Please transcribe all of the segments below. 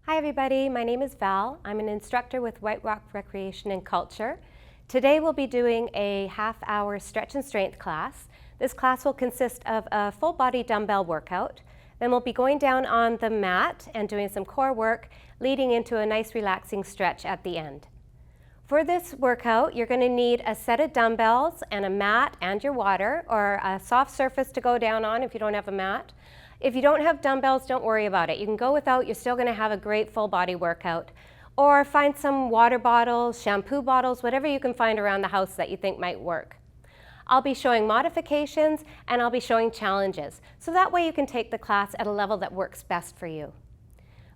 Hi everybody, my name is Val. I'm an instructor with White Rock Recreation and Culture. Today we'll be doing a half-hour stretch and strength class. This class will consist of a full body dumbbell workout. Then we'll be going down on the mat and doing some core work, leading into a nice relaxing stretch at the end. For this workout, you're going to need a set of dumbbells and a mat and your water, or a soft surface to go down on if you don't have a mat. If you don't have dumbbells, don't worry about it. You can go without, you're still going to have a great full body workout. Or find some water bottles, shampoo bottles, whatever you can find around the house that you think might work. I'll be showing modifications and I'll be showing challenges. So that way you can take the class at a level that works best for you.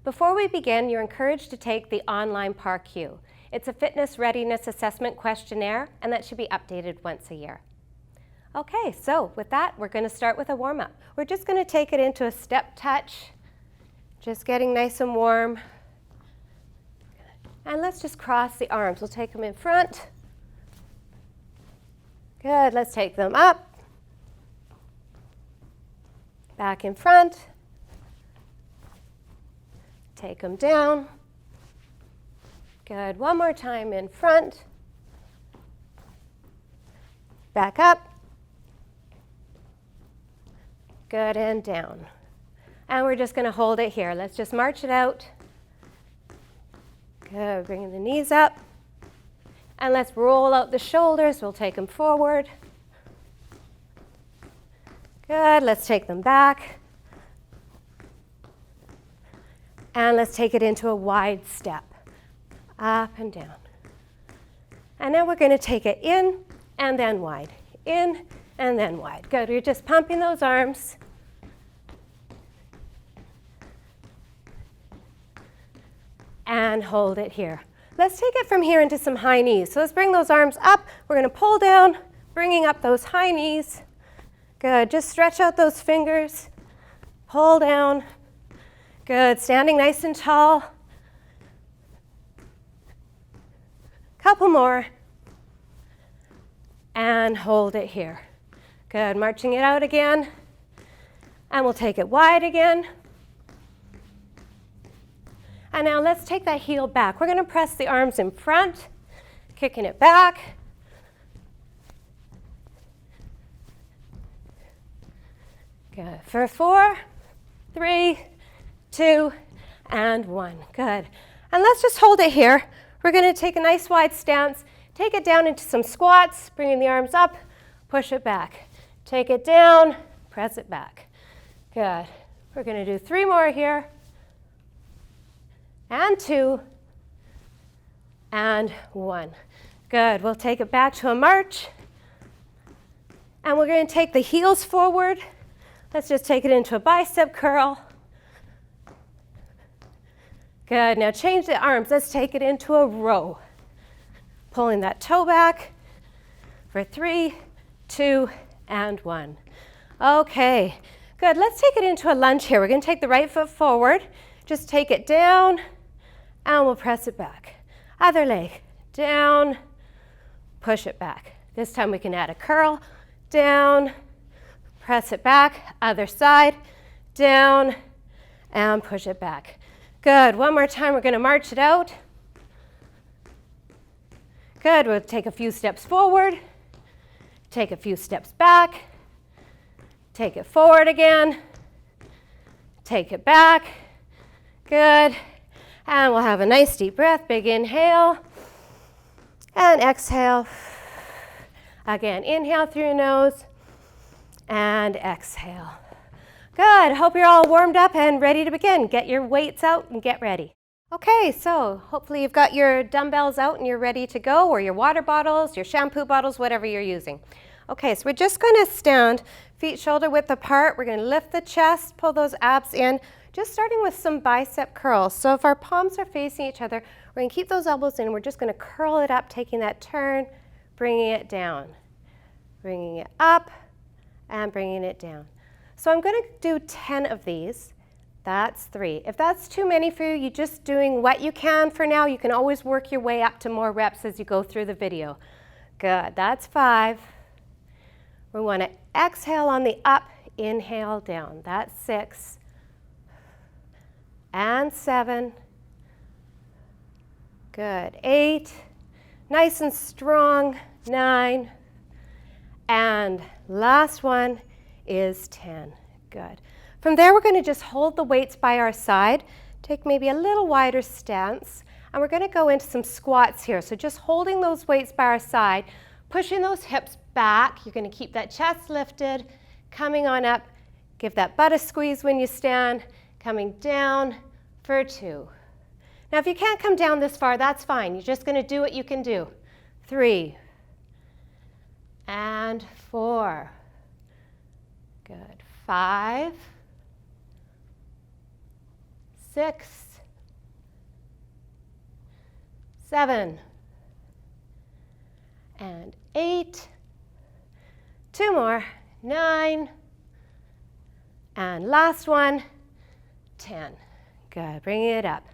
Before we begin, you're encouraged to take the online PAR-Q. It's a fitness readiness assessment questionnaire and that should be updated once a year. Okay, so with that, we're going to start with a warm-up. We're just going to take it into a step touch, just getting nice and warm. And let's just cross the arms. We'll take them in front. Good, let's take them up, back in front, take them down. Good, one more time in front, back up. Good, and down. And we're just going to hold it here. Let's just march it out. Good, bringing the knees up. And let's roll out the shoulders. We'll take them forward. Good, let's take them back. And let's take it into a wide step. Up and down. And now we're going to take it in and then wide. In and then wide. Good, you're just pumping those arms. And hold it here. Let's take it from here into some high knees. So let's bring those arms up. We're going to pull down, bringing up those high knees. Good, just stretch out those fingers. Pull down. Good, standing nice and tall. Couple more. And hold it here. Good, marching it out again. And we'll take it wide again. And now let's take that heel back. We're going to press the arms in front, kicking it back. Good. For 4, 3, 2, and 1. Good. And let's just hold it here. We're going to take a nice wide stance. Take it down into some squats, bringing the arms up, push it back. Take it down, press it back. Good. We're going to do 3 more here. And 2, and 1. Good, we'll take it back to a march. And we're going to take the heels forward. Let's just take it into a bicep curl. Good, now change the arms. Let's take it into a row. Pulling that toe back for 3, 2, and 1. Okay, good, let's take it into a lunge here. We're going to take the right foot forward. Just take it down. And we'll press it back. Other leg, down, push it back. This time we can add a curl, down, press it back. Other side, down, and push it back. Good, one more time, we're gonna march it out. Good, we'll take a few steps forward, take a few steps back, take it forward again, take it back. Good. And we'll have a nice deep breath. Big inhale and exhale. Again, inhale through your nose and exhale. Good. Hope you're all warmed up and ready to begin. Get your weights out and get ready. Okay, so hopefully you've got your dumbbells out and you're ready to go, or your water bottles, your shampoo bottles, whatever you're using. Okay, so we're just going to stand feet shoulder width apart. We're going to lift the chest, pull those abs in. Just starting with some bicep curls. So if our palms are facing each other, we're going to keep those elbows in. We're just going to curl it up, taking that turn, bringing it down, bringing it up, and bringing it down. So I'm going to do 10 of these. That's 3. If that's too many for you, you're just doing what you can for now. You can always work your way up to more reps as you go through the video. Good. That's 5. We want to exhale on the up, inhale down. That's 6. And 7, Good. 8. Nice and strong. 9. And last one is 10. Good. From there, we're going to just hold the weights by our side. Take maybe a little wider stance. And we're going to go into some squats here. So just holding those weights by our side, pushing those hips back. You're going to keep that chest lifted, coming on up. Give that butt a squeeze when you stand, coming down for 2. Now, if you can't come down this far, that's fine. You're just going to do what you can do. 3 and 4. Good. 5, 6, 7, and 8. 2 more. 9. And last one, 10. Good. Bringing it up.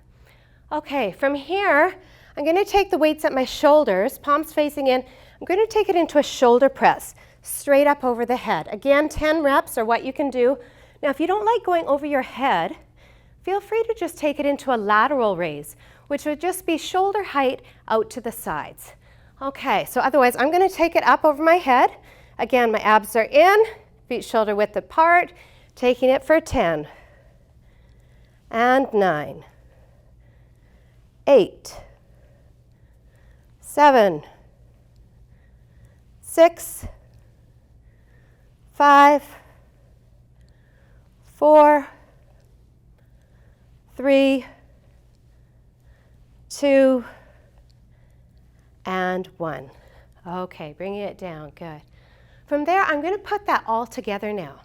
Okay, from here, I'm going to take the weights at my shoulders, palms facing in. I'm going to take it into a shoulder press, straight up over the head. Again, 10 reps are what you can do. Now, if you don't like going over your head, feel free to just take it into a lateral raise, which would just be shoulder height out to the sides. Okay, so otherwise, I'm going to take it up over my head. Again, my abs are in, feet shoulder width apart, taking it for 10 and 9. 8, 7, 6, 5, 4, 3, 2, and 1. Okay, bringing it down, good. From there, I'm going to put that all together now.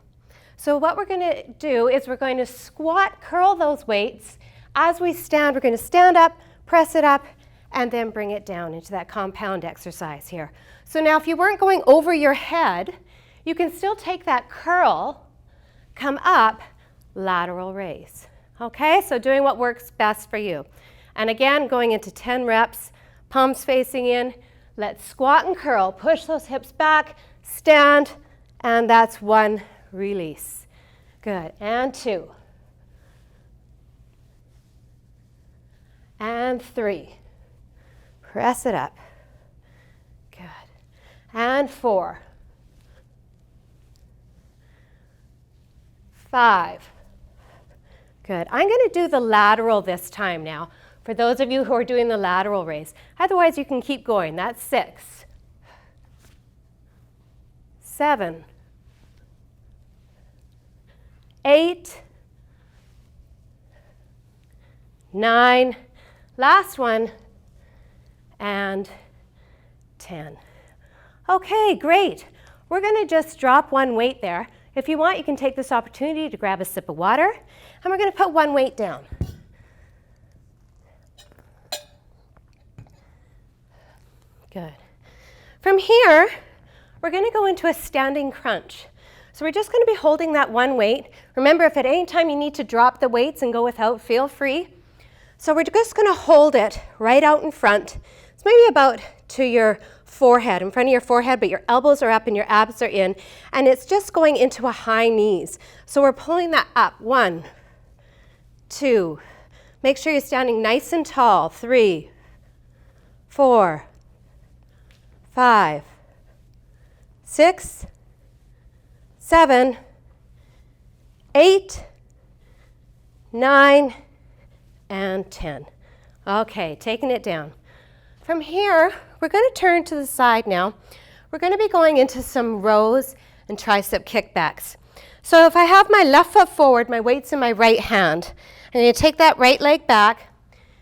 So what we're going to do is we're going to squat, curl those weights. As we stand, we're going to stand up, press it up, and then bring it down into that compound exercise here. So now if you weren't going over your head, you can still take that curl, come up, lateral raise. Okay, so doing what works best for you. And again, going into 10 reps, palms facing in. Let's squat and curl. Push those hips back, stand, and that's 1 release. Good, and 2. And 3. Press it up. Good. And 4. 5. Good. I'm going to do the lateral this time now, for those of you who are doing the lateral raise. Otherwise, you can keep going. That's 6. 7. 8. 9. Last one, and 10. Okay, great. We're going to just drop 1 weight there. If you want, you can take this opportunity to grab a sip of water, and we're going to put 1 weight down. Good. From here, we're going to go into a standing crunch. So we're just going to be holding that 1 weight. Remember, if at any time you need to drop the weights and go without, feel free. So we're just going to hold it right out in front. It's maybe about to your forehead, in front of your forehead, but your elbows are up and your abs are in. And it's just going into a high knees. So we're pulling that up. 1, 2. Make sure you're standing nice and tall. 3, 4, 5, 6, 7, 8, 9, and 10. Okay, taking it down. From here, we're going to turn to the side now. We're going to be going into some rows and tricep kickbacks. So if I have my left foot forward, my weight's in my right hand, I'm going to take that right leg back.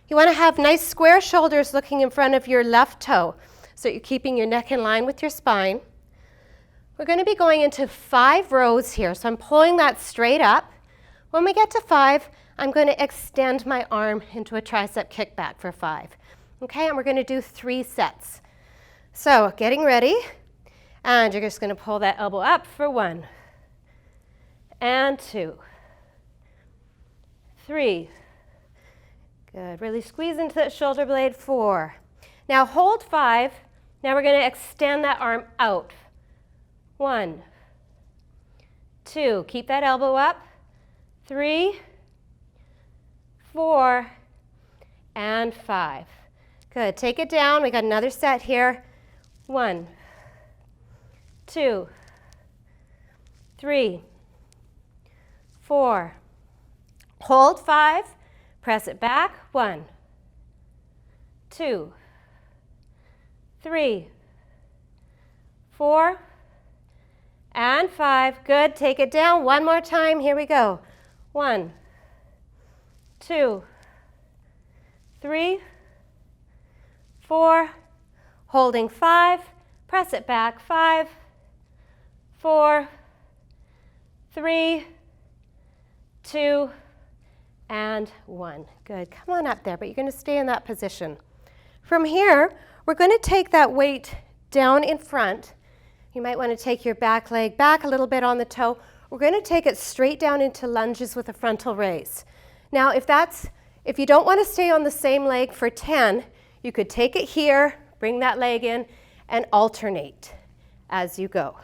You want to have nice square shoulders looking in front of your left toe, so you're keeping your neck in line with your spine. We're going to be going into 5 rows here, so I'm pulling that straight up. When we get to 5, I'm going to extend my arm into a tricep kickback for 5. Okay, and we're going to do 3 sets. So getting ready, and you're just going to pull that elbow up for 1, and 2, 3. Good, really squeeze into that shoulder blade. 4. Now hold 5. Now we're going to extend that arm out. 1, 2, keep that elbow up. 3, 4, and 5. Good, take it down. We got another set here. 1, 2, 3, 4. Hold 5, press it back. 1, 2, 3, 4, and 5. Good, take it down. One more time, here we go. 1, 2, 3, 4, holding 5, press it back. 5, 4, 3, 2, and 1. Good, come on up there, but you're going to stay in that position. From here, we're going to take that weight down in front. You might want to take your back leg back a little bit on the toe. We're going to take it straight down into lunges with a frontal raise. Now, if you don't want to stay on the same leg for 10, you could take it here, bring that leg in, and alternate as you go.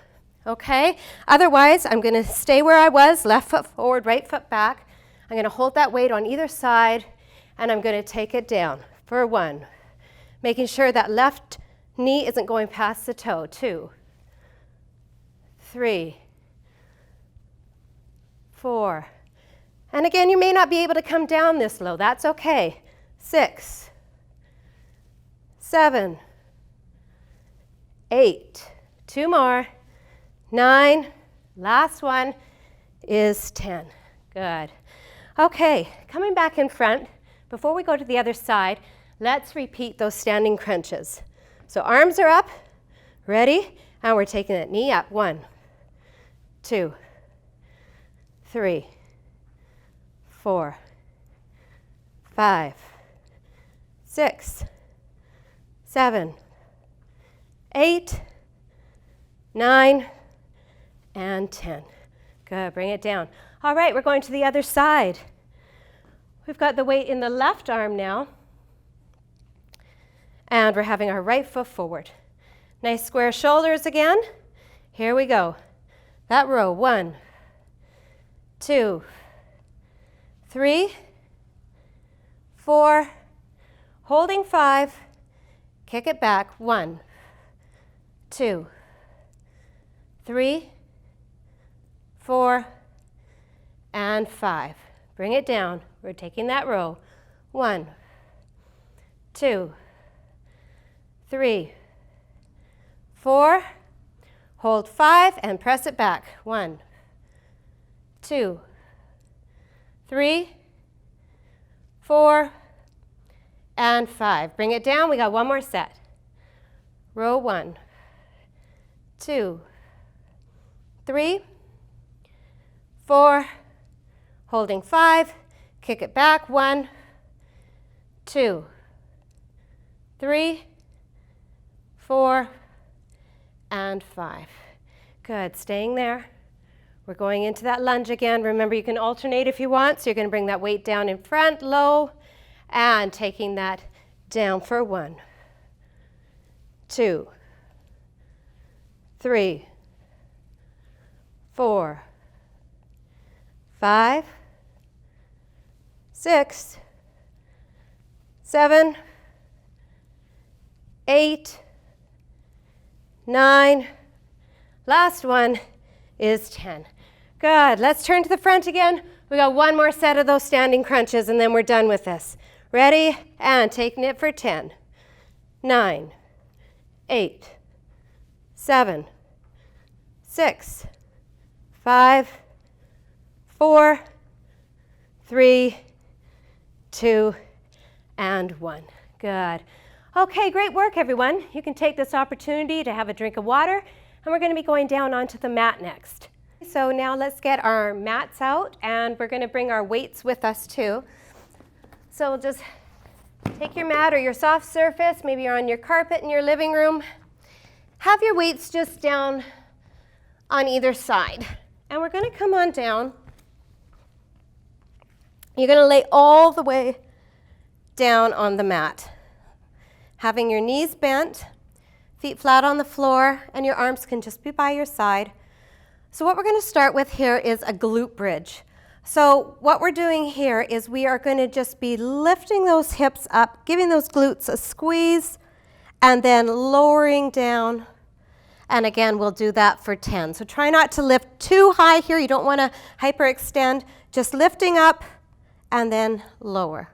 Okay? Otherwise, I'm going to stay where I was, left foot forward, right foot back. I'm going to hold that weight on either side, and I'm going to take it down for 1. Making sure that left knee isn't going past the toe. 2, 3, 4. And again, you may not be able to come down this low. That's okay. 6, 7, 8. 2 more. 9. Last one is 10. Good. Okay, coming back in front, before we go to the other side, let's repeat those standing crunches. So arms are up, ready, and we're taking that knee up. 1, 2, 3, 4, 5, 6, 7, 8, 9, and 10. Good, bring it down. All right, we're going to the other side. We've got the weight in the left arm now, and we're having our right foot forward. Nice square shoulders again. Here we go. That row. 1, 2, 3, 4, holding 5, kick it back. 1, 2, 3, 4, and 5. Bring it down. We're taking that row. 1, 2, 3, 4, hold 5 and press it back. 1, 2, 3, 4, and 5. Bring it down. We got one more set. Row 1, 2, 3, 4, holding 5, kick it back. 1, 2, 3, 4, and 5. Good, staying there. We're going into that lunge again. Remember, you can alternate if you want, so you're going to bring that weight down in front, low, and taking that down for 1, 2, 3, 4, 5, 6, 7, 8, 9. Last one is 10. Good. Let's turn to the front again. We got one more set of those standing crunches, and then we're done with this. Ready? And taking it for 10, 9, 8, 7, 6, 5, 4, 3, 2, and 1. Good. Okay, great work, everyone. You can take this opportunity to have a drink of water, and we're going to be going down onto the mat next. So now let's get our mats out, and we're going to bring our weights with us too. So we'll just take your mat or your soft surface, maybe you're on your carpet in your living room. Have your weights just down on either side. And we're going to come on down. You're going to lay all the way down on the mat, having your knees bent, feet flat on the floor, and your arms can just be by your side. So what we're going to start with here is a glute bridge. So what we're doing here is we are going to just be lifting those hips up, giving those glutes a squeeze, and then lowering down. And again, we'll do that for 10. So try not to lift too high here. You don't want to hyperextend. Just lifting up and then lower.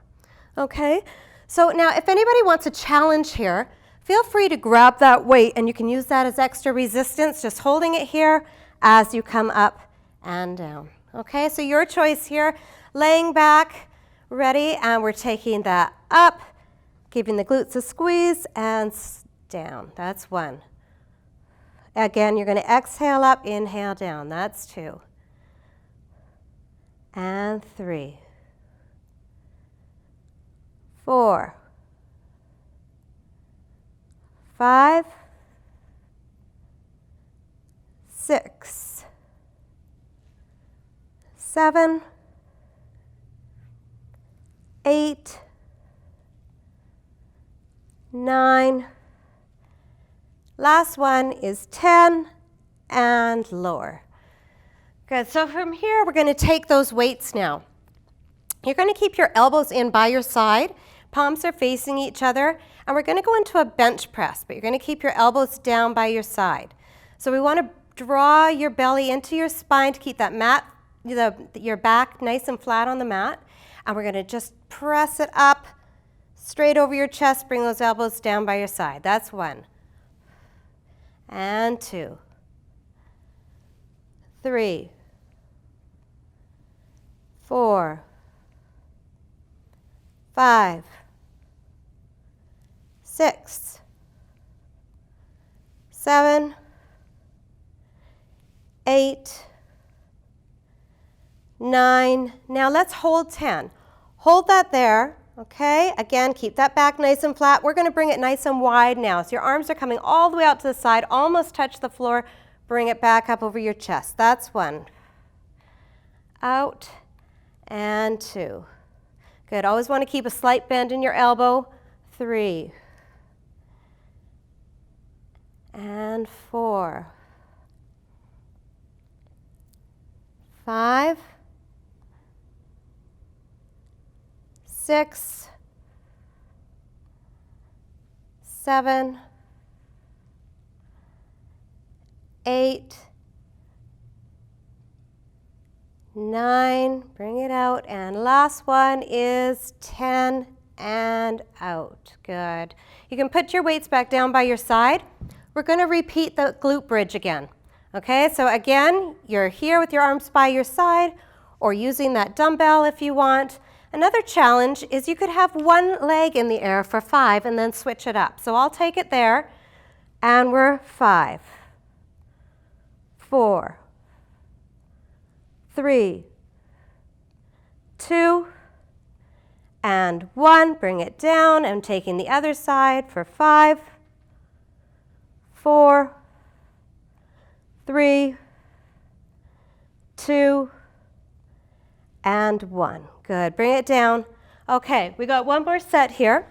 Okay? So now if anybody wants a challenge here, feel free to grab that weight, and you can use that as extra resistance, just holding it here as you come up and down. Okay, so your choice here, laying back, ready, and we're taking that up, giving the glutes a squeeze, and down. That's 1. Again, you're going to exhale up, inhale down. That's 2. And 3. 4. 5. 6. 7. 8. 9. Last one is 10 and lower. Good, so from here we're going to take those weights now. You're going to keep your elbows in by your side, palms are facing each other, and we're going to go into a bench press, but you're going to keep your elbows down by your side. So we want to draw your belly into your spine to keep that mat, your back nice and flat on the mat, and we're going to just press it up straight over your chest, bring those elbows down by your side. That's 1. And 2. 3. 4. 5. 6. 7. 8. 9. Now let's hold 10. Hold that there. Okay, again, keep that back nice and flat. We're going to bring it nice and wide now. So your arms are coming all the way out to the side, almost touch the floor. Bring it back up over your chest. That's 1. Out and 2. Good. Always want to keep a slight bend in your elbow. 3. And 4. 5. 6, 7, 8, 9, bring it out, and last one is 10 and out. Good. You can put your weights back down by your side. We're going to repeat the glute bridge again. Okay, so again, you're here with your arms by your side or using that dumbbell if you want. Another challenge is you could have one leg in the air for 5 and then switch it up. So I'll take it there, and we're 5, 4, 3, 2, and 1. Bring it down. I'm taking the other side for 5, 4, 3, 2, and 1. Good. Bring it down. Okay, we got one more set here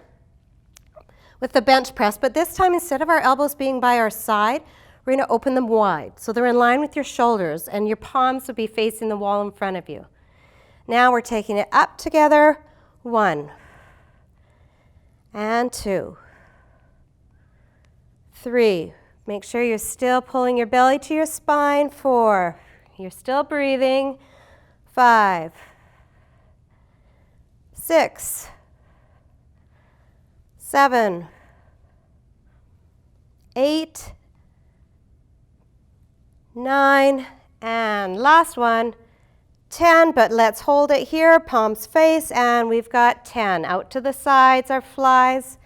with the bench press, but this time instead of our elbows being by our side, we're going to open them wide. So they're in line with your shoulders, and your palms will be facing the wall in front of you. Now we're taking it up together. 1 and 2, 3. Make sure you're still pulling your belly to your spine. 4. You're still breathing. 5, 6, 7, 8, 9, and last one, 10, but let's hold it here, palms face, and we've got 10. Out to the sides, our flies.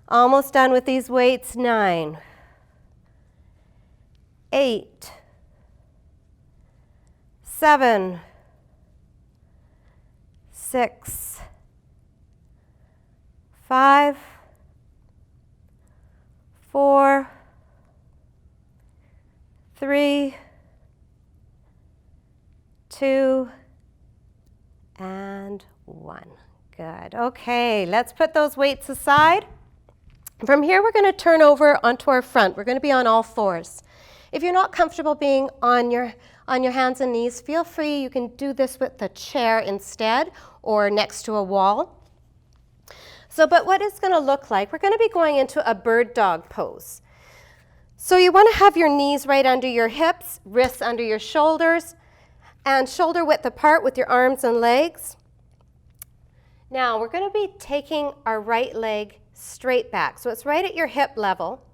Almost done with these weights. 9, 8, 7, 6, 5, 4, 3, 2, and 1. Good. Okay, let's put those weights aside. From here, we're going to turn over onto our front. We're going to be on all fours. If you're not comfortable being on on your hands and knees. Feel free, you can do this with the chair instead or next to a wall. So, but what it's going to look like, we're going to be going into a bird dog pose. So you want to have your knees right under your hips, wrists under your shoulders, and shoulder width apart with your arms and legs. Now we're going to be taking our right leg straight back. So it's right at your hip level.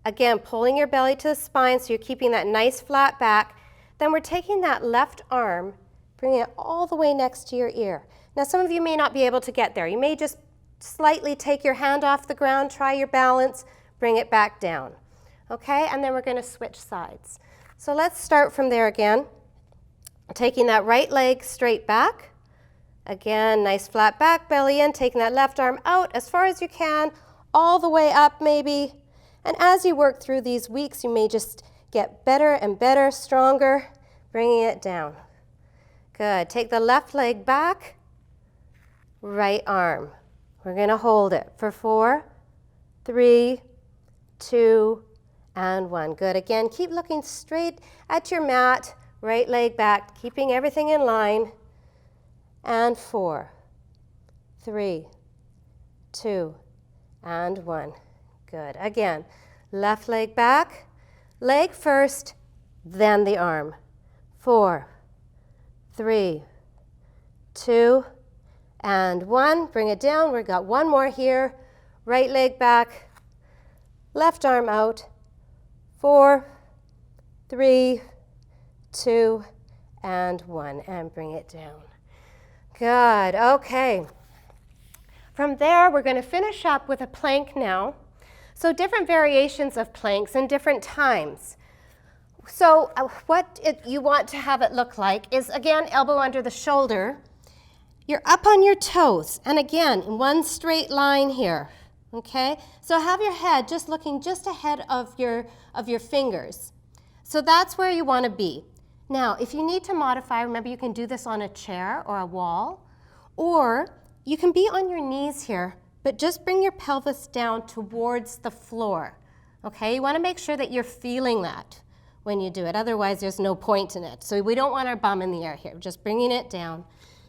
Again, pulling your belly to the spine so you're keeping that nice flat back. Then we're taking that left arm, bringing it all the way next to your ear. Now some of you may not be able to get there. You may just slightly take your hand off the ground, try your balance, bring it back down. Okay, and then we're going to switch sides. So let's start from there again. Taking that right leg straight back. Again, nice flat back, belly in, taking that left arm out as far as you can, all the way up maybe. And as you work through these weeks, you may just get better and better, stronger, bringing it down. Good. Take the left leg back, right arm. We're going to hold it for 4, 3, 2, and 1. Good. Again, keep looking straight at your mat, right leg back, keeping everything in line. And 4, 3, 2, and 1. Good. Again, left leg back, leg first, then the arm. 4, 3, 2, and 1. Bring it down. We've got one more here. Right leg back, left arm out. 4, 3, 2, and 1. And bring it down. Good. Okay. From there, we're going to finish up with a plank now. So different variations of planks and different times. So what you want to have it look like is, again, elbow under the shoulder. You're up on your toes, and again, in one straight line here, okay? So have your head just looking just ahead of your fingers. So that's where you want to be. Now, if you need to modify, remember you can do this on a chair or a wall, or you can be on your knees here, but just bring your pelvis down towards the floor, okay? You want to make sure that you're feeling that when you do it. Otherwise, there's no point in it. So we don't want our bum in the air here, just bringing it down.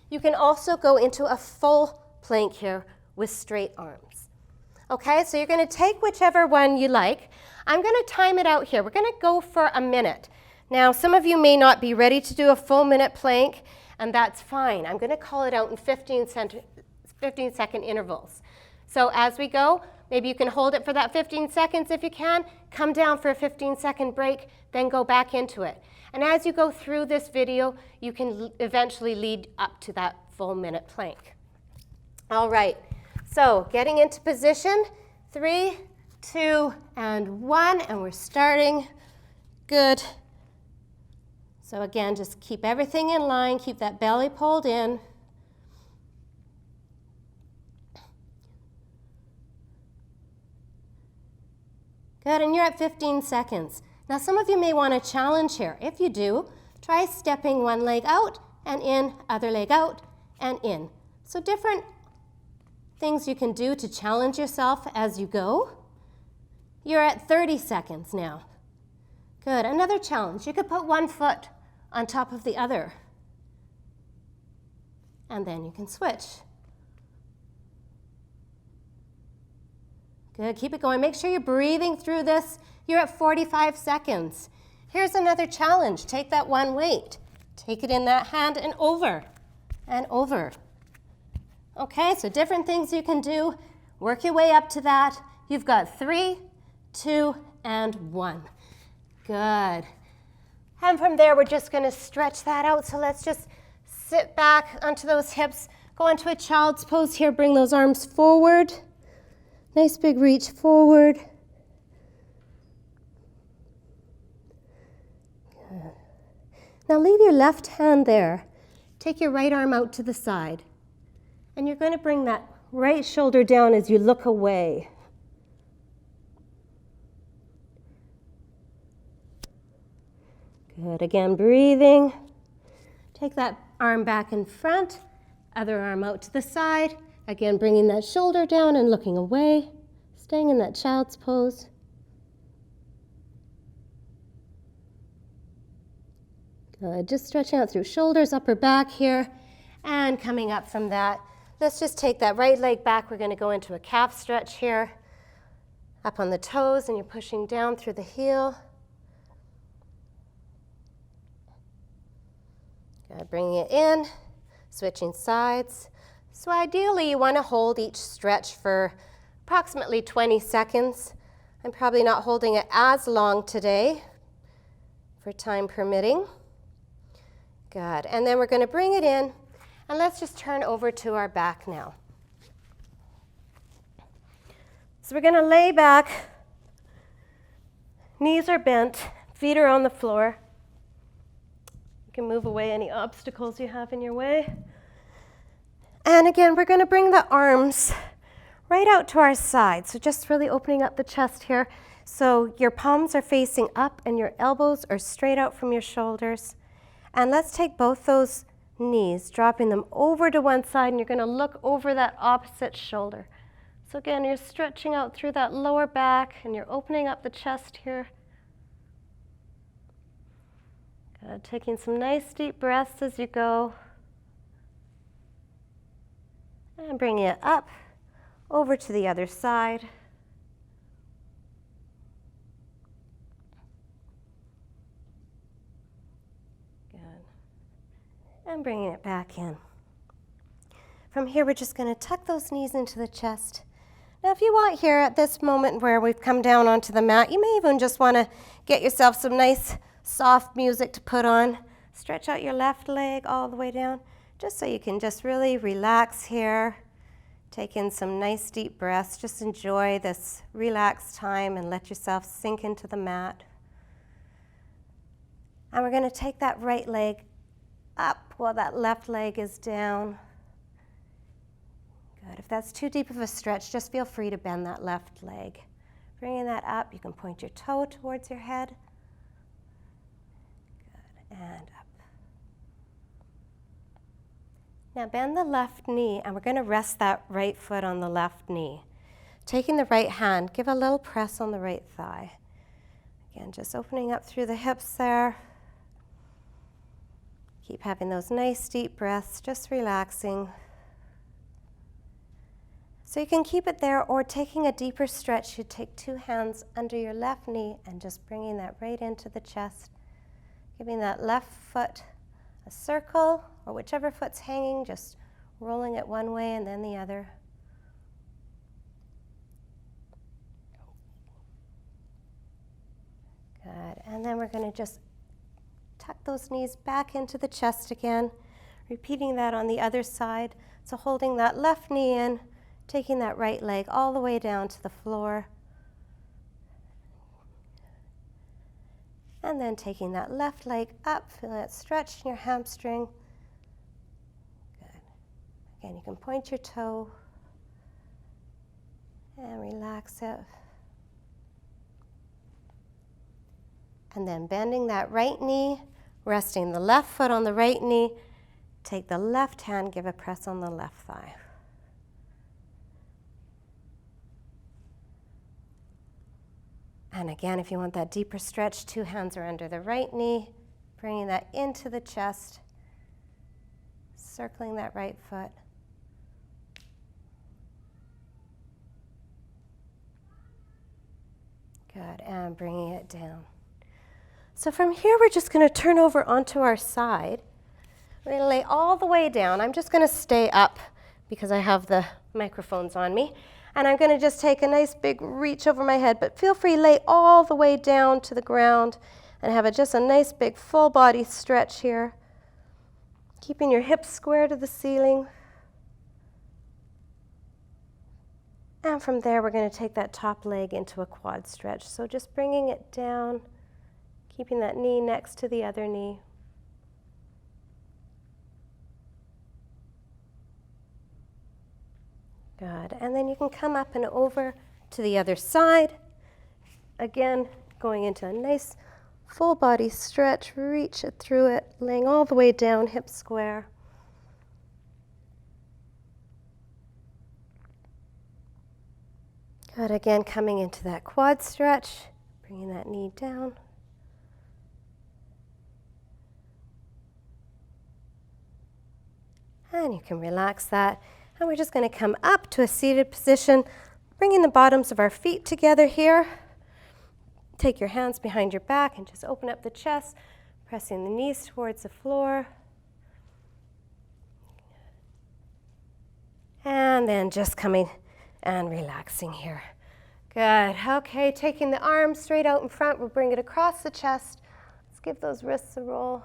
You can also go into a full plank here with straight arms. Okay, so you're going to take whichever one you like. I'm going to time it out here. We're going to go for a minute. Now, some of you may not be ready to do a full minute plank, and that's fine. I'm going to call it out in 15-second intervals. So as we go, maybe you can hold it for that 15 seconds if you can, come down for a 15-second break, then go back into it. And as you go through this video, you can eventually lead up to that full minute plank. All right, so getting into position, 3, 2, and 1, and we're starting. Good. So again, just keep everything in line, keep that belly pulled in. Good, and you're at 15 seconds. Now some of you may want a challenge here. If you do, try stepping one leg out and in, other leg out and in. So different things you can do to challenge yourself as you go. You're at 30 seconds now. Good, another challenge. You could put one foot on top of the other. And then you can switch. Good, keep it going. Make sure you're breathing through this. You're at 45 seconds. Here's another challenge. Take that one weight. Take it in that hand and over and over. Okay, so different things you can do. Work your way up to that. You've got 3, 2, and 1. Good. And from there, we're just going to stretch that out. So let's just sit back onto those hips. Go into a child's pose here. Bring those arms forward. Nice big reach forward. Good. Now leave your left hand there. Take your right arm out to the side. And you're going to bring that right shoulder down as you look away. Good. Again, breathing. Take that arm back in front, other arm out to the side. Again, bringing that shoulder down and looking away, staying in that child's pose. Good, just stretching out through shoulders, upper back here, and coming up from that. Let's just take that right leg back. We're gonna go into a calf stretch here. Up on the toes, and you're pushing down through the heel. Good, bringing it in, switching sides. So ideally, you wanna hold each stretch for approximately 20 seconds. I'm probably not holding it as long today, for time permitting. Good, and then we're gonna bring it in, and let's just turn over to our back now. So we're gonna lay back, knees are bent, feet are on the floor. You can move away any obstacles you have in your way. And again, we're gonna bring the arms right out to our side. So just really opening up the chest here. So your palms are facing up and your elbows are straight out from your shoulders. And let's take both those knees, dropping them over to one side, and you're gonna look over that opposite shoulder. So again, you're stretching out through that lower back and you're opening up the chest here. Good, taking some nice deep breaths as you go. And bringing it up over to the other side. Good. And bringing it back in. From here, we're just going to tuck those knees into the chest. Now, if you want here at this moment where we've come down onto the mat, you may even just want to get yourself some nice soft music to put on. Stretch out your left leg all the way down, just so you can just really relax here. Take in some nice deep breaths. Just enjoy this relaxed time and let yourself sink into the mat. And we're going to take that right leg up while that left leg is down. Good. If that's too deep of a stretch, just feel free to bend that left leg. Bringing that up, you can point your toe towards your head. Good. And up. Now bend the left knee, and we're going to rest that right foot on the left knee. Taking the right hand, give a little press on the right thigh. Again, just opening up through the hips there. Keep having those nice deep breaths, just relaxing. So you can keep it there, or taking a deeper stretch, you take two hands under your left knee and just bringing that right into the chest. Giving that left foot a circle, or whichever foot's hanging, just rolling it one way and then the other. Good, and then we're going to just tuck those knees back into the chest again, repeating that on the other side. So holding that left knee in, taking that right leg all the way down to the floor. And then taking that left leg up, feel that stretch in your hamstring. Good. Again, you can point your toe and relax it. And then bending that right knee, resting the left foot on the right knee. Take the left hand, give a press on the left thigh. And again, if you want that deeper stretch, two hands are under the right knee, bringing that into the chest, circling that right foot. Good, and bringing it down. So from here, we're just going to turn over onto our side. We're going to lay all the way down. I'm just going to stay up because I have the microphones on me. And I'm going to just take a nice big reach over my head, but feel free to lay all the way down to the ground and have just a nice big full body stretch here. Keeping your hips square to the ceiling. And from there, we're going to take that top leg into a quad stretch. So just bringing it down, keeping that knee next to the other knee. Good, and then you can come up and over to the other side. Again, going into a nice full body stretch, reach it through it, laying all the way down, hips square. Good, again, coming into that quad stretch, bringing that knee down. And you can relax that. And we're just going to come up to a seated position, bringing the bottoms of our feet together here. Take your hands behind your back and just open up the chest, pressing the knees towards the floor. And then just coming and relaxing here. Good. Okay, taking the arms straight out in front, we'll bring it across the chest. Let's give those wrists a roll.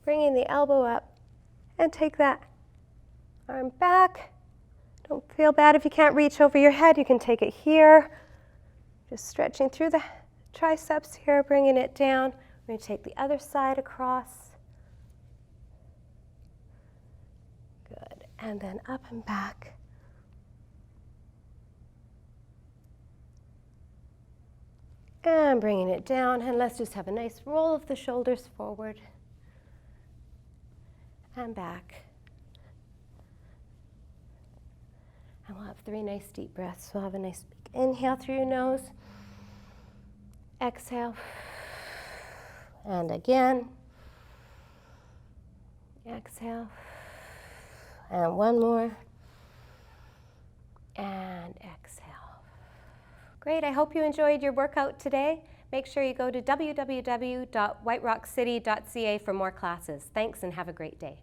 Bringing the elbow up and take that arm back. Don't feel bad if you can't reach over your head. You can take it here. Just stretching through the triceps here, bringing it down. We're going to take the other side across. Good. And then up and back. And bringing it down. And let's just have a nice roll of the shoulders forward and back. And we'll have 3 nice deep breaths. We'll have a nice big inhale through your nose. Exhale. And again. Exhale. And one more. And exhale. Great. I hope you enjoyed your workout today. Make sure you go to www.whiterockcity.ca for more classes. Thanks and have a great day.